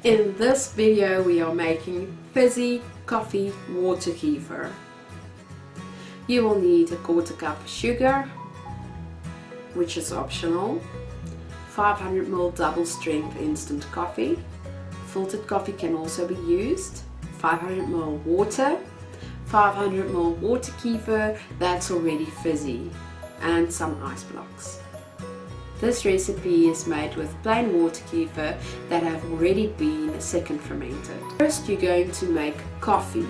In this video we are making fizzy coffee water kefir. You will need a quarter cup of sugar, which is optional, 500 ml double strength instant coffee, filtered coffee can also be used, 500 ml water, 500 ml water kefir that's already fizzy, and some ice blocks. This recipe is made with plain water kefir that have already been second fermented. First you're going to make coffee.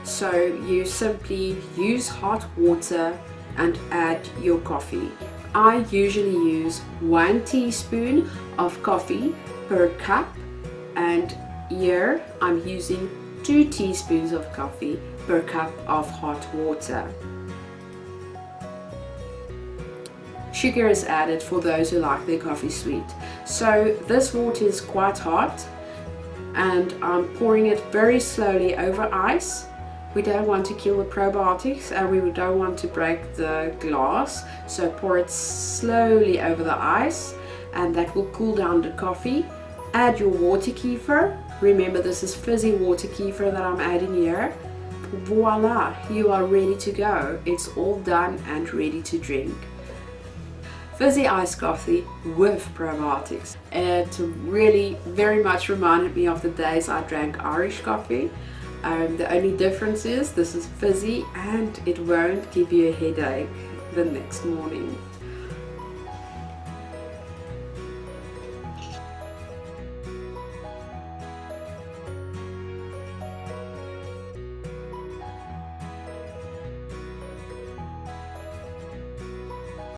So you simply use hot water and add your coffee. I usually use 1 teaspoon of coffee per cup, and here I'm using 2 teaspoons of coffee per cup of hot water. Sugar is added for those who like their coffee sweet. So this water is quite hot and I'm pouring it very slowly over ice. We don't want to kill the probiotics and we don't want to break the glass, so pour it slowly over the ice and that will cool down the coffee. Add your water kefir. Remember, this is fizzy water kefir that I'm adding here. Voila, you are ready to go. It's all done and ready to drink. Fizzy iced coffee with probiotics. It really very much reminded me of the days I drank Irish coffee. The only difference is this is fizzy and it won't give you a headache the next morning.